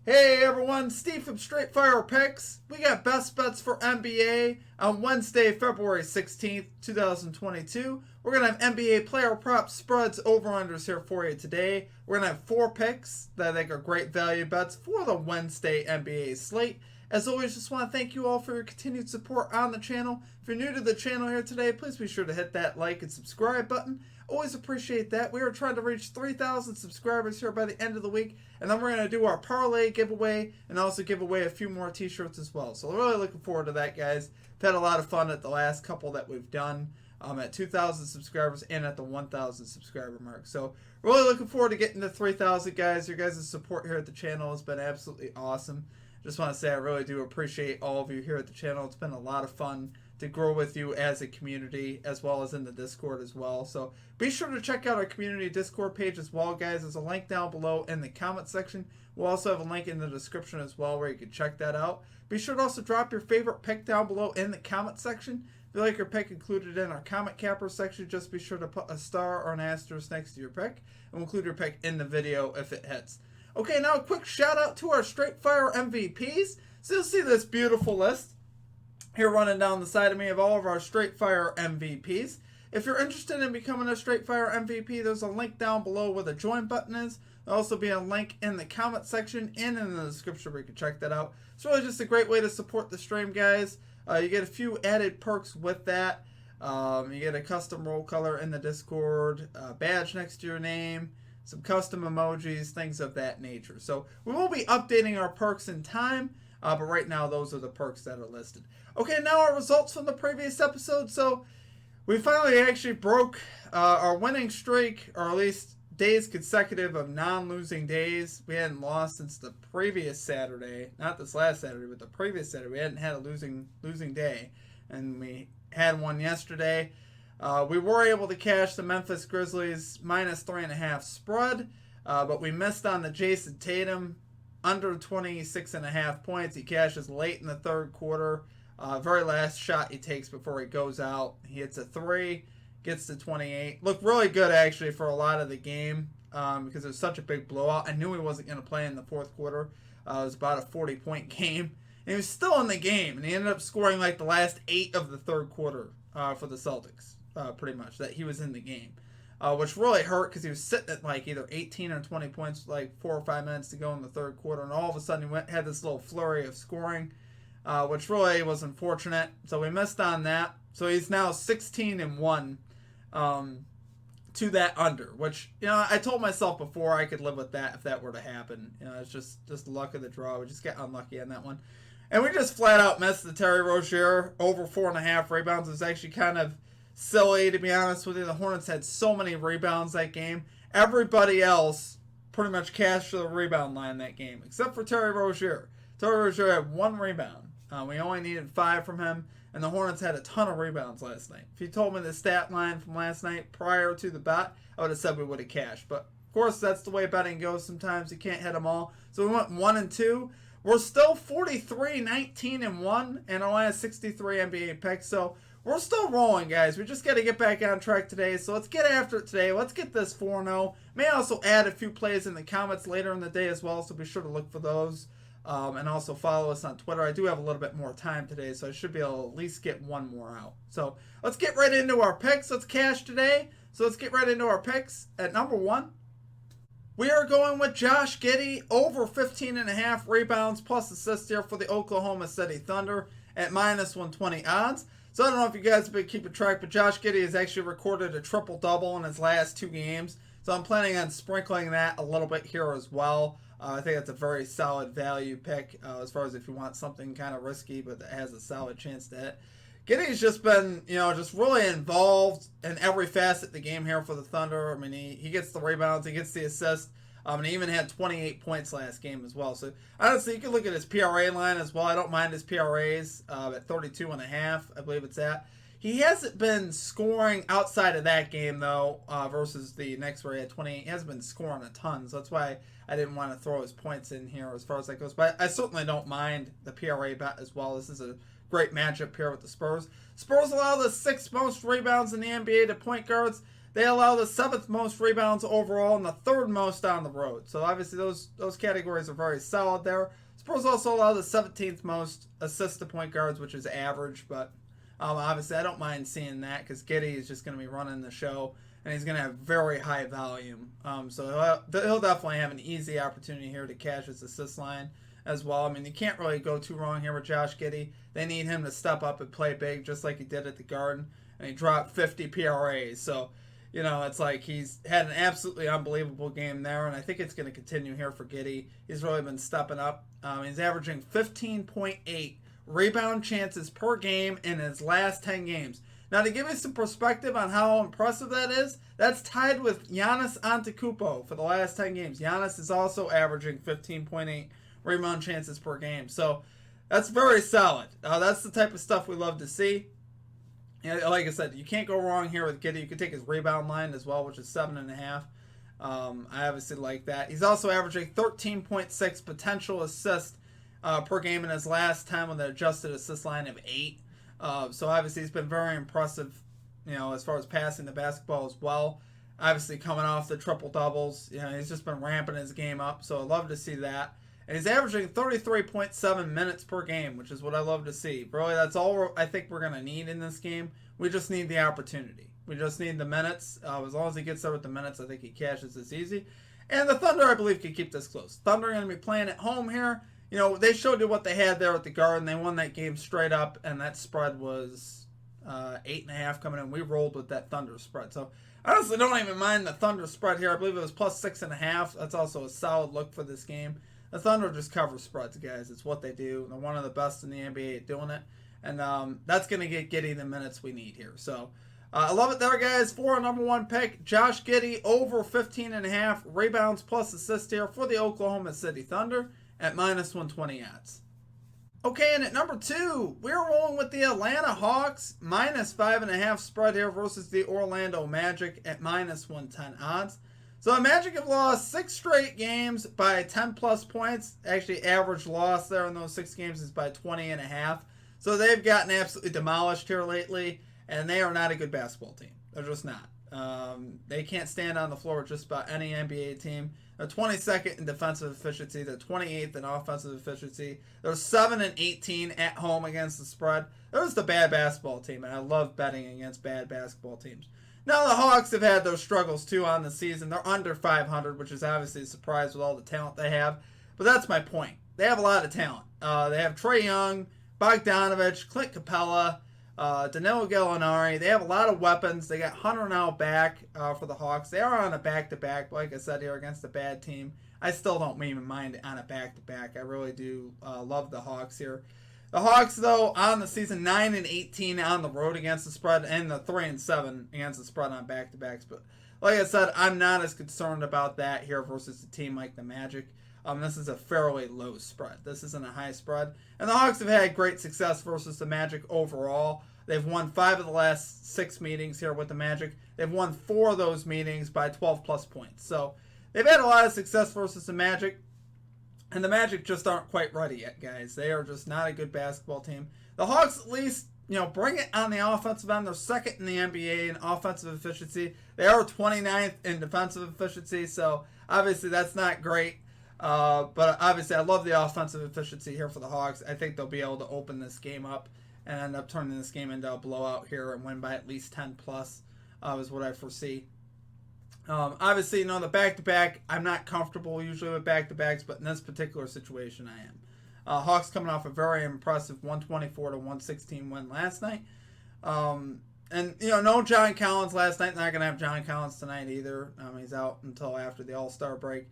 Hey everyone, Steve from Straight Fire Picks. We got best bets for NBA on Wednesday, February 16th, 2022. We're going to have NBA player props, spreads, over-unders here for you today. We're going to have 4 picks that I think are great value bets for the Wednesday NBA slate. As always, just want to thank you all for your continued support on the channel. If you're new to the channel here today, please be sure to hit that like and subscribe button. Always appreciate that. We are trying to reach 3,000 subscribers here by the end of the week. And then we're going to do our parlay giveaway and also give away a few more t-shirts as well. So really looking forward to that, guys. We've had a lot of fun at the last couple that we've done at 2,000 subscribers and at the 1,000 subscriber mark. So really looking forward to getting to 3,000, guys. Your guys' support here at the channel has been absolutely awesome. Just want to say I really do appreciate all of you here at the channel. It's been a lot of fun to grow with you as a community, as well as in the Discord as well. So be sure to check out our community Discord page as well, guys. There's a link down below in the comment section. We'll also have a link in the description as well where you can check that out. Be sure to also drop your favorite pick down below in the comment section. If you like your pick included in our comment capper section, just be sure to put a star or an asterisk next to your pick, and we'll include your pick in the video if it hits. Okay, now a quick shout out to our Straight Fire MVPs. So you'll see this beautiful list here running down the side of me of all of our Straight Fire MVPs. If you're interested in becoming a Straight Fire MVP, there's a link down below where the join button is. There'll also be a link in the comment section and in the description where you can check that out. It's really just a great way to support the stream, guys. You get a few added perks with that. You get a custom roll color in the Discord, a badge next to your name, some custom emojis, things of that nature. So we will be updating our perks in time, but right now those are the perks that are listed. Okay, now our results from the previous episode. So we finally actually broke our winning streak, or at least days consecutive of non-losing days. We hadn't lost since the previous Saturday, not this last Saturday, but the previous Saturday. We hadn't had a losing day, and we had one yesterday. We were able to cash the Memphis Grizzlies minus 3.5 spread, but we missed on the Jason Tatum under 26.5 points. He cashes late in the third quarter. Very last shot he takes before he goes out. He hits a 3, gets to 28. Looked really good, actually, for a lot of the game because it was such a big blowout. I knew he wasn't going to play in the fourth quarter. It was about a 40-point game. And he was still in the game, and he ended up scoring like the last 8 of the third quarter for the Celtics. Pretty much that he was in the game, which really hurt because he was sitting at like either 18 or 20 points with like 4 or 5 minutes to go in the third quarter, and all of a sudden he had this little flurry of scoring, which really was unfortunate. So we missed on that. So he's now 16-1 to that under, which, you know, I told myself before I could live with that if that were to happen. You know, it's just luck of the draw. We just got unlucky on that one. And we just flat out missed the Terry Rozier over 4.5 rebounds. It was actually kind of silly, to be honest with you. The Hornets had so many rebounds that game. Everybody else pretty much cashed the rebound line that game, except for Terry Rozier. Terry Rozier had 1 rebound. We only needed 5 from him, and the Hornets had a ton of rebounds last night. If you told me the stat line from last night prior to the bet, I would have said we would have cashed. But, of course, that's the way betting goes sometimes. You can't hit them all. So we went 1-2. We're still 43-19-1, and only has 63 NBA picks. So we're still rolling, guys. We just got to get back on track today. So let's get after it today. Let's get this 4-0. May also add a few plays in the comments later in the day as well, so be sure to look for those. And also follow us on Twitter. I do have a little bit more time today, so I should be able to at least get one more out. So let's get right into our picks. Let's cash today. So let's get right into our picks. At number 1, we are going with Josh Giddey over 15.5 rebounds plus assists here for the Oklahoma City Thunder at minus 120 odds. So I don't know if you guys have been keeping track, but Josh Giddey has actually recorded a triple-double in his last 2 games. So I'm planning on sprinkling that a little bit here as well. I think that's a very solid value pick as far as if you want something kind of risky but that has a solid chance to hit. Giddey's just been, you know, just really involved in every facet of the game here for the Thunder. I mean, he gets the rebounds, he gets the assists, and he even had 28 points last game as well. So, honestly, you can look at his PRA line as well. I don't mind his PRAs at 32.5, I believe it's at. He hasn't been scoring outside of that game, though, versus the Knicks where he had 28. He hasn't been scoring a ton, so that's why I didn't want to throw his points in here as far as that goes. But I certainly don't mind the PRA bet as well. This is a great matchup here with the Spurs. Spurs allow the 6th most rebounds in the NBA to point guards. They allow the 7th most rebounds overall and the 3rd most on the road. So obviously those categories are very solid there. Spurs also allow the 17th most assists to point guards, which is average, but obviously I don't mind seeing that because Giddey is just going to be running the show and he's going to have very high volume. So he'll definitely have an easy opportunity here to cash his assist line as well. I mean, you can't really go too wrong here with Josh Giddey. They need him to step up and play big just like he did at the Garden, and he dropped 50 PRAs. So, you know, it's like he's had an absolutely unbelievable game there, and I think it's going to continue here for Giddey. He's really been stepping up. He's averaging 15.8 rebound chances per game in his last 10 games. Now, to give you some perspective on how impressive that is, that's tied with Giannis Antetokounmpo for the last 10 games. Giannis is also averaging 15.8 rebound chances per game. So that's very solid. That's the type of stuff we love to see. Yeah, like I said, you can't go wrong here with Giddey. You can take his rebound line as well, which is 7.5. I obviously like that. He's also averaging 13.6 potential assists per game in his last 10 with an adjusted assist line of 8. So obviously he's been very impressive, you know, as far as passing the basketball as well. Obviously coming off the triple doubles, you know, he's just been ramping his game up. So I love to see that. And he's averaging 33.7 minutes per game, which is what I love to see. Really, that's all I think we're going to need in this game. We just need the opportunity. We just need the minutes. As long as he gets there with the minutes, I think he cashes this easy. And the Thunder, I believe, can keep this close. Thunder are going to be playing at home here. You know, they showed you what they had there at the Garden. They won that game straight up, and that spread was 8.5 coming in. We rolled with that Thunder spread. So, honestly, don't even mind the Thunder spread here. I believe it was plus 6.5. That's also a solid look for this game. The Thunder just cover spreads, guys. It's what they do. They're one of the best in the NBA at doing it. And that's going to get Giddey the minutes we need here. So, I love it there, guys. For our number 1 pick, Josh Giddey over 15.5 rebounds plus assists here for the Oklahoma City Thunder at minus 120 odds. Okay, and at number 2, we're rolling with the Atlanta Hawks, minus 5.5 spread here versus the Orlando Magic at minus 110 odds. So the Magic have lost 6 straight games by 10 plus points. Actually, average loss there in those 6 games is by 20.5. So they've gotten absolutely demolished here lately, and they are not a good basketball team. They're just not. They can't stand on the floor with just about any NBA team. They're 22nd in defensive efficiency. They're 28th in offensive efficiency. They're 7-18 at home against the spread. They're just a bad basketball team, and I love betting against bad basketball teams. Now, the Hawks have had those struggles, too, on the season. They're under 500, which is obviously a surprise with all the talent they have. But that's my point. They have a lot of talent. They have Trae Young, Bogdanovich, Clint Capella, Danilo Gallinari. They have a lot of weapons. They got Hunter now back for the Hawks. They are on a back-to-back, like I said here, against a bad team. I still don't even mind on a back-to-back. I really do love the Hawks here. The Hawks, though, on the season, 9-18 on the road against the spread, and the 3-7 against the spread on back-to-backs. But like I said, I'm not as concerned about that here versus a team like the Magic. This is a fairly low spread. This isn't a high spread. And the Hawks have had great success versus the Magic overall. They've won 5 of the last 6 meetings here with the Magic. They've won 4 of those meetings by 12-plus points. So they've had a lot of success versus the Magic. And the Magic just aren't quite ready yet, guys. They are just not a good basketball team. The Hawks at least, you know, bring it on the offensive end. They're second in the NBA in offensive efficiency. They are 29th in defensive efficiency, so obviously that's not great. But obviously I love the offensive efficiency here for the Hawks. I think they'll be able to open this game up and end up turning this game into a blowout here and win by at least 10 plus is what I foresee. Obviously, you know, the back-to-back, I'm not comfortable usually with back-to-backs, but in this particular situation, I am. Hawks coming off a very impressive 124-116 win last night. And, you know, no John Collins last night. Not going to have John Collins tonight either. He's out until after the All-Star break.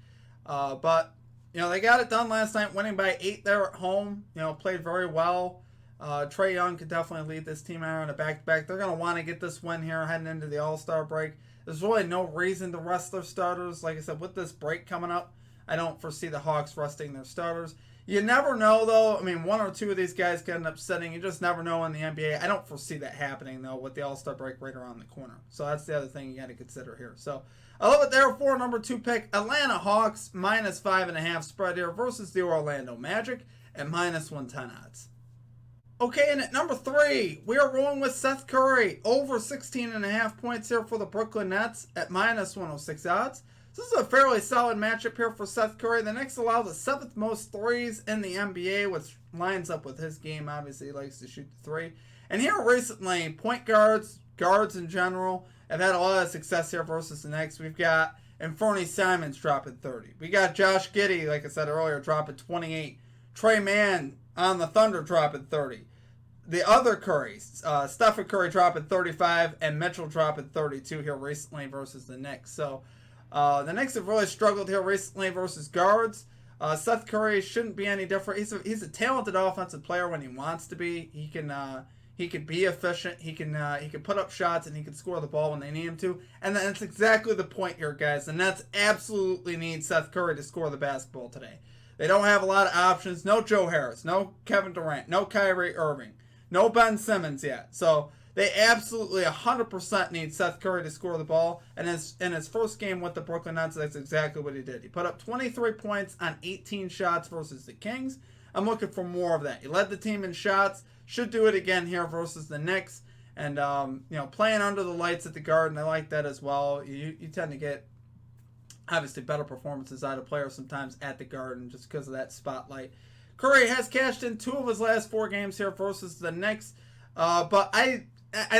But, you know, they got it done last night, winning by 8 there at home. You know, played very well. Trae Young could definitely lead this team out on a back-to-back. They're going to want to get this win here heading into the All-Star break. There's really no reason to rest their starters. Like I said, with this break coming up, I don't foresee the Hawks resting their starters. You never know, though. I mean, 1 or 2 of these guys could end up sitting. You just never know in the NBA. I don't foresee that happening, though, with the All-Star break right around the corner. So that's the other thing you got to consider here. So I love it there for number 2 pick. Atlanta Hawks -5.5 spread here versus the Orlando Magic at -110 odds. Okay, and at number 3, we are rolling with Seth Curry. Over 16.5 points here for the Brooklyn Nets at minus 106 odds. This is a fairly solid matchup here for Seth Curry. The Knicks allow the 7th most threes in the NBA, which lines up with his game. Obviously, he likes to shoot the three. And here recently, point guards in general, have had a lot of success here versus the Knicks. We've got Anthony Simons dropping 30. We got Josh Giddey, like I said earlier, dropping 28. Trey Mann on the Thunder dropping 30. The other Currys, Stephen Curry dropping 35 and Mitchell dropping 32 here recently versus the Knicks. So the Knicks have really struggled here recently versus guards. Seth Curry shouldn't be any different. He's a talented offensive player when he wants to be. He can be efficient. He can put up shots and he can score the ball when they need him to. And that's exactly the point here, guys. The Nets absolutely need Seth Curry to score the basketball today. They don't have a lot of options. No Joe Harris, no Kevin Durant, no Kyrie Irving. No Ben Simmons yet. So they absolutely 100% need Seth Curry to score the ball. And in his first game with the Brooklyn Nets, that's exactly what he did. He put up 23 points on 18 shots versus the Kings. I'm looking for more of that. He led the team in shots. Should do it again here versus the Knicks. And, playing under the lights at the Garden, I like that as well. You tend to get, obviously, better performances out of players sometimes at the Garden just because of that spotlight. Curry has cashed in 2 of his last 4 games here versus the Knicks. But I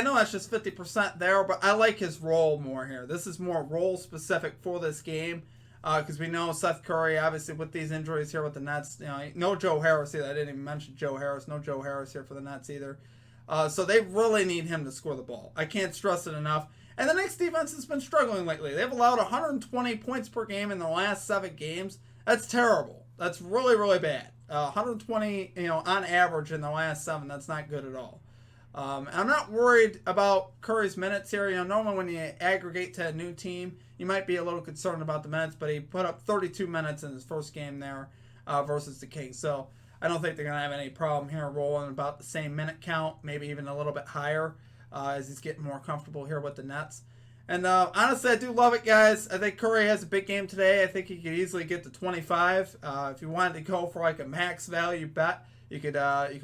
know that's just 50% there, but I like his role more here. This is more role specific for this game because we know Seth Curry, obviously, with these injuries here with the Nets. No Joe Harris either. I didn't even mention Joe Harris. No Joe Harris here for the Nets either. So they really need him to score the ball. I can't stress it enough. And the Knicks defense has been struggling lately. They've allowed 120 points per game in the last 7 games. That's terrible. That's really, really bad. 120, on average in the last 7. That's not good at all. I'm not worried about Curry's minutes here. Normally when you aggregate to a new team, you might be a little concerned about the minutes, but he put up 32 minutes in his first game there versus the Kings. So I don't think they're going to have any problem here rolling about the same minute count, maybe even a little bit higher as he's getting more comfortable here with the Nets. And honestly, I do love it, guys. I think Curry has a big game today. I think he could easily get to 25. If you wanted to go for like a max value bet, you could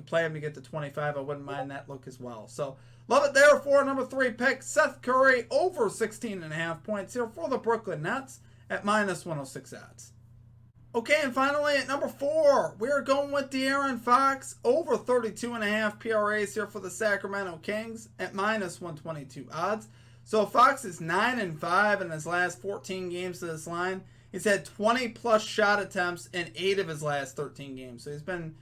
play him to get to 25. I wouldn't mind that look as well. So love it there for number 3 pick, Seth Curry, over 16.5 points here for the Brooklyn Nets at minus 106 odds. Okay, and finally at number 4, we are going with De'Aaron Fox, over 32.5 PRAs here for the Sacramento Kings at minus 122 odds. So Fox is 9-5 in his last 14 games to this line. He's had 20 plus shot attempts in 8 of his last 13 games. So he's been,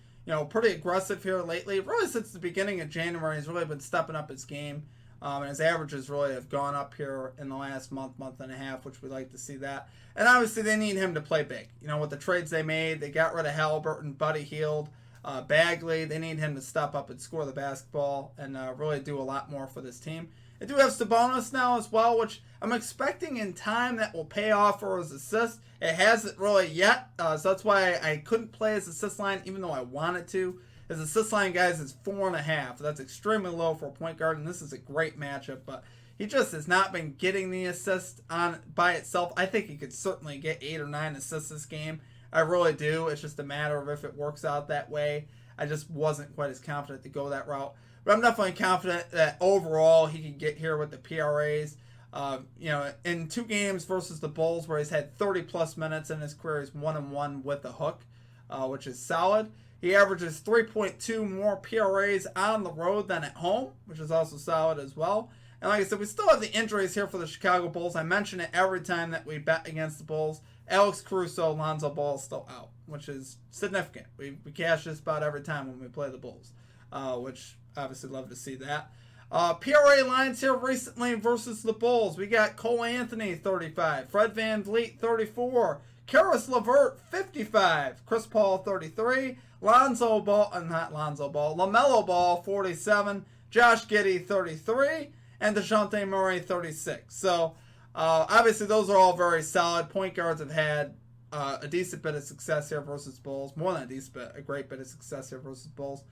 pretty aggressive here lately. Really since the beginning of January, he's really been stepping up his game. And his averages really have gone up here in the last month and a half, which we like to see that. And obviously they need him to play big. With the trades they made, they got rid of Halliburton, Buddy Hield, Bagley. They need him to step up and score the basketball and really do a lot more for this team. They do have Sabonis now as well, which I'm expecting in time that will pay off for his assist. It hasn't really yet, so that's why I couldn't play his assist line even though I wanted to. His assist line, guys, is 4.5. That's extremely low for a point guard, and this is a great matchup, but he just has not been getting the assist on by itself. I think he could certainly get 8 or 9 assists this game. I really do. It's just a matter of if it works out that way. I just wasn't quite as confident to go that route. But I'm definitely confident that overall he can get here with the PRAs. In 2 games versus the Bulls where he's had 30-plus minutes in his career, he's 1-1 with the hook, which is solid. He averages 3.2 more PRAs on the road than at home, which is also solid as well. And like I said, we still have the injuries here for the Chicago Bulls. I mention it every time that we bet against the Bulls. Alex Caruso, Lonzo Ball is still out, which is significant. We cash this about every time when we play the Bulls, which obviously love to see that. PRA lines here recently versus the Bulls. We got Cole Anthony, 35. Fred VanVleet, 34. Karis LeVert, 55. Chris Paul, 33. LaMelo Ball, 47. Josh Giddey, 33. And DeJounte Murray, 36. So, obviously, those are all very solid. Point guards have had a decent bit of success here versus Bulls. More than a decent bit, a great bit of success here versus Bulls.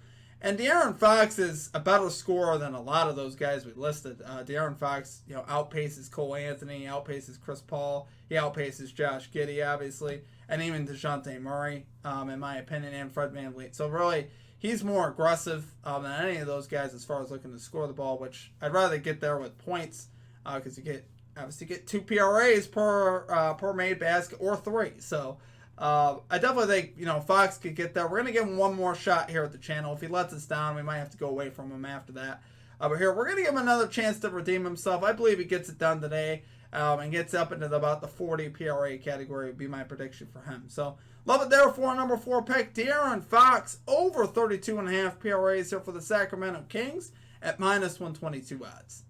And De'Aaron Fox is a better scorer than a lot of those guys we listed. De'Aaron Fox, outpaces Cole Anthony, outpaces Chris Paul, he outpaces Josh Giddey, obviously, and even DeJounte Murray, in my opinion, and Fred VanVleet. So really, he's more aggressive than any of those guys as far as looking to score the ball, which I'd rather get there with points because you get 2 PRAs per made basket or 3. So I definitely think Fox could get there. We're gonna give him one more shot here at the channel. If he lets us down, we might have to go away from him after that. But here we're gonna give him another chance to redeem himself. I believe he gets it done today and gets up into about the 40 PRA category. Would be my prediction for him. So love it there for our number 4 pick, De'Aaron Fox, over 32.5 PRAs here for the Sacramento Kings at -122 odds.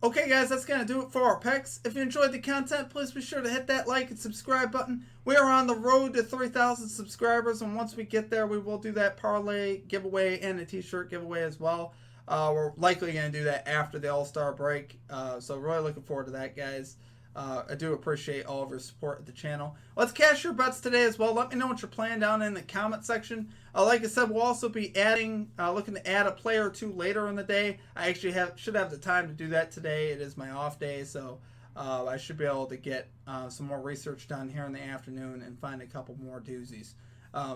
Okay, guys, that's going to do it for our picks. If you enjoyed the content, please be sure to hit that like and subscribe button. We are on the road to 3,000 subscribers, and once we get there, we will do that parlay giveaway and a t-shirt giveaway as well. We're likely going to do that after the All-Star break, so really looking forward to that, guys. I do appreciate all of your support at the channel. Let's cash your bets today as well. Let me know what you're playing down in the comment section. Like I said, we'll also be looking to add a player or two later in the day. I actually should have the time to do that today. It is my off day, so I should be able to get some more research done here in the afternoon and find a couple more doozies,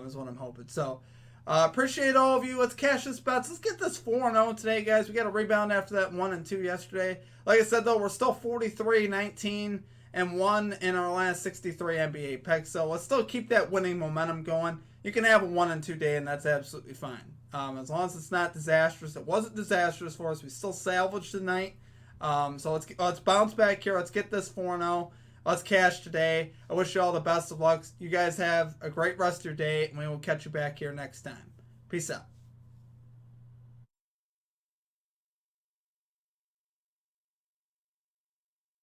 is what I'm hoping. So appreciate all of you. Let's cash this bets. Let's get this 4-0 today, guys. We got a rebound after that 1-2 yesterday. Like I said, though, we're still 43, 19, and 1 in our last 63 NBA picks. So let's still keep that winning momentum going. You can have a 1-2 day, and that's absolutely fine. As long as it's not disastrous. It wasn't disastrous for us. We still salvaged tonight. So let's bounce back here. Let's get this 4-0. Let's cash today. I wish you all the best of luck. You guys have a great rest of your day, and we will catch you back here next time. Peace out.